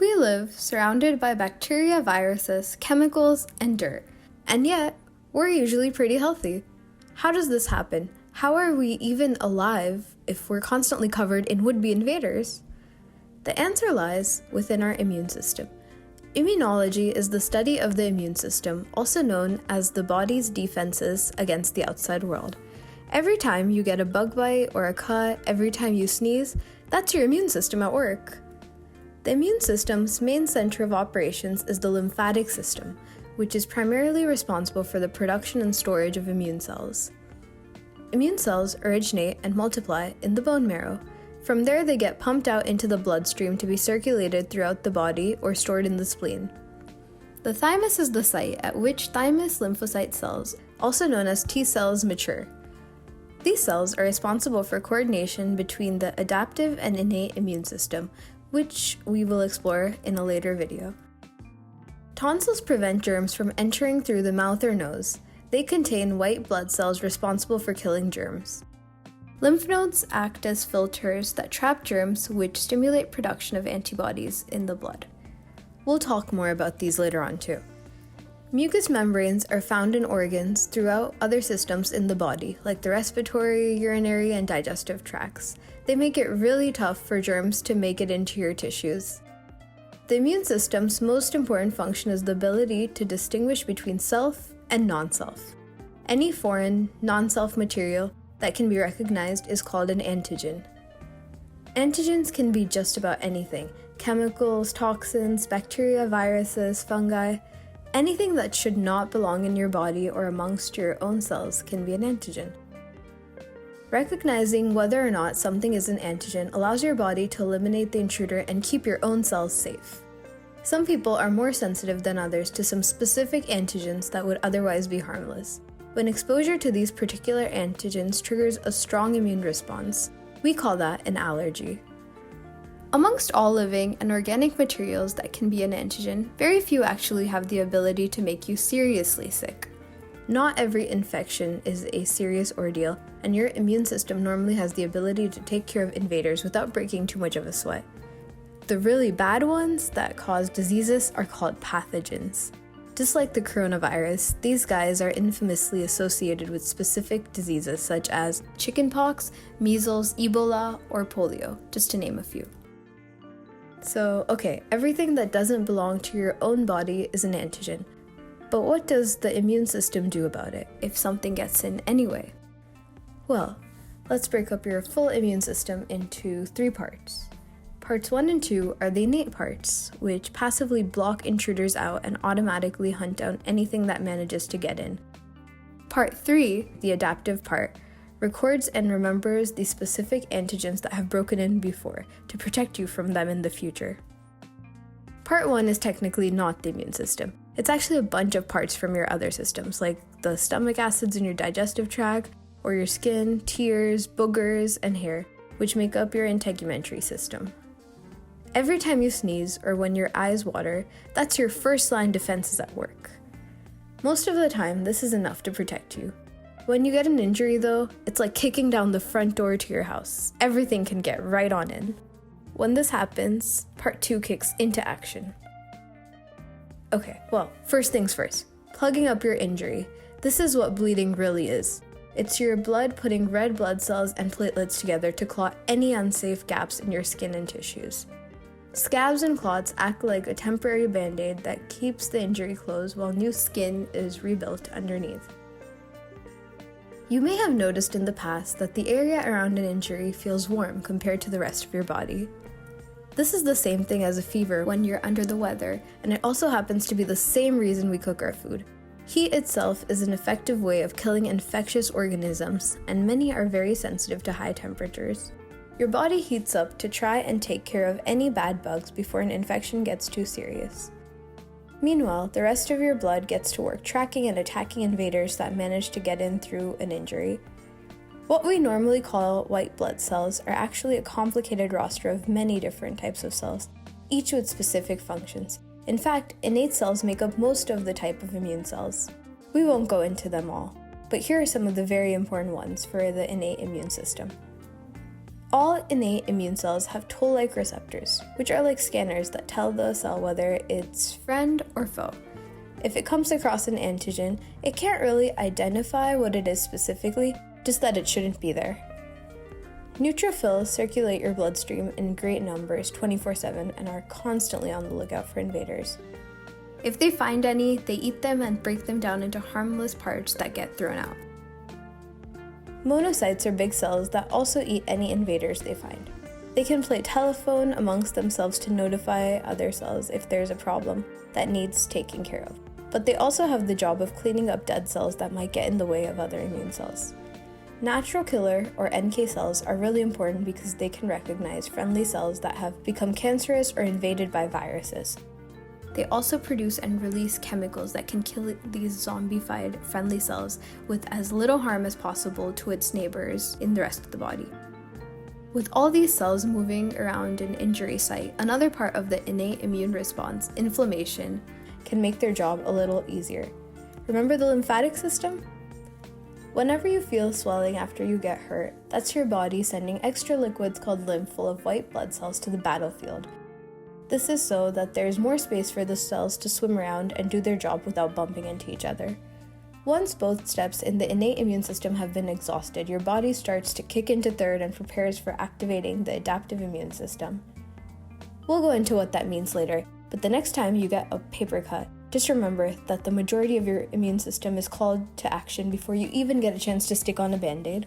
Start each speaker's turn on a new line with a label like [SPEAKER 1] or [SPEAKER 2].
[SPEAKER 1] We live surrounded by bacteria, viruses, chemicals, and dirt, and yet we're usually pretty healthy. How does this happen? How are we even alive if we're constantly covered in would-be invaders? The answer lies within our immune system. Immunology is the study of the immune system, also known as the body's defenses against the outside world. Every time you get a bug bite or a cut, every time you sneeze, that's your immune system at work. The immune system's main center of operations is the lymphatic system, which is primarily responsible for the production and storage of immune cells. Immune cells originate and multiply in the bone marrow. From there, they get pumped out into the bloodstream to be circulated throughout the body or stored in the spleen. The thymus is the site at which thymus lymphocyte cells, also known as T cells, mature. These cells are responsible for coordination between the adaptive and innate immune system, which we will explore in a later video. Tonsils prevent germs from entering through the mouth or nose. They contain white blood cells responsible for killing germs. Lymph nodes act as filters that trap germs, which stimulate production of antibodies in the blood. We'll talk more about these later on too. Mucous membranes are found in organs throughout other systems in the body, like the respiratory, urinary, and digestive tracts. They make it really tough for germs to make it into your tissues. The immune system's most important function is the ability to distinguish between self and non-self. Any foreign, non-self material that can be recognized is called an antigen. Antigens can be just about anything: chemicals, toxins, bacteria, viruses, fungi. Anything that should not belong in your body or amongst your own cells can be an antigen. Recognizing whether or not something is an antigen allows your body to eliminate the intruder and keep your own cells safe. Some people are more sensitive than others to some specific antigens that would otherwise be harmless. When exposure to these particular antigens triggers a strong immune response, we call that an allergy. Amongst all living and organic materials that can be an antigen, very few actually have the ability to make you seriously sick. Not every infection is a serious ordeal, and your immune system normally has the ability to take care of invaders without breaking too much of a sweat. The really bad ones that cause diseases are called pathogens. Just like the coronavirus, these guys are infamously associated with specific diseases such as chickenpox, measles, Ebola, or polio, just to name a few. So, everything that doesn't belong to your own body is an antigen. But what does the immune system do about it if something gets in anyway? Well, let's break up your full immune system into 3 parts. Parts 1 and 2 are the innate parts, which passively block intruders out and automatically hunt down anything that manages to get in. Part 3, the adaptive part, records and remembers the specific antigens that have broken in before to protect you from them in the future. Part 1 is technically not the immune system. It's actually a bunch of parts from your other systems, like the stomach acids in your digestive tract, or your skin, tears, boogers, and hair, which make up your integumentary system. Every time you sneeze or when your eyes water, that's your first-line defenses at work. Most of the time, this is enough to protect you. When you get an injury though, it's like kicking down the front door to your house. Everything can get right on in. When this happens, part 2 kicks into action. First things first, plugging up your injury. This is what bleeding really is. It's your blood putting red blood cells and platelets together to clot any unsafe gaps in your skin and tissues. Scabs and clots act like a temporary band-aid that keeps the injury closed while new skin is rebuilt underneath. You may have noticed in the past that the area around an injury feels warm compared to the rest of your body. This is the same thing as a fever when you're under the weather, and it also happens to be the same reason we cook our food. Heat itself is an effective way of killing infectious organisms, and many are very sensitive to high temperatures. Your body heats up to try and take care of any bad bugs before an infection gets too serious. Meanwhile, the rest of your blood gets to work tracking and attacking invaders that manage to get in through an injury. What we normally call white blood cells are actually a complicated roster of many different types of cells, each with specific functions. In fact, innate cells make up most of the type of immune cells. We won't go into them all, but here are some of the very important ones for the innate immune system. All innate immune cells have toll-like receptors, which are like scanners that tell the cell whether it's friend or foe. If it comes across an antigen, it can't really identify what it is specifically, just that it shouldn't be there. Neutrophils circulate your bloodstream in great numbers 24/7 and are constantly on the lookout for invaders. If they find any, they eat them and break them down into harmless parts that get thrown out. Monocytes are big cells that also eat any invaders they find. They can play telephone amongst themselves to notify other cells if there's a problem that needs taking care of. But they also have the job of cleaning up dead cells that might get in the way of other immune cells. Natural killer, or NK cells, are really important because they can recognize friendly cells that have become cancerous or invaded by viruses. They also produce and release chemicals that can kill these zombified friendly cells with as little harm as possible to its neighbors in the rest of the body. With all these cells moving around an injury site, another part of the innate immune response, inflammation, can make their job a little easier. Remember the lymphatic system? Whenever you feel swelling after you get hurt, that's your body sending extra liquids called lymph full of white blood cells to the battlefield. This is so that there's more space for the cells to swim around and do their job without bumping into each other. Once both steps in the innate immune system have been exhausted, your body starts to kick into third and prepares for activating the adaptive immune system. We'll go into what that means later, but the next time you get a paper cut, just remember that the majority of your immune system is called to action before you even get a chance to stick on a band-aid.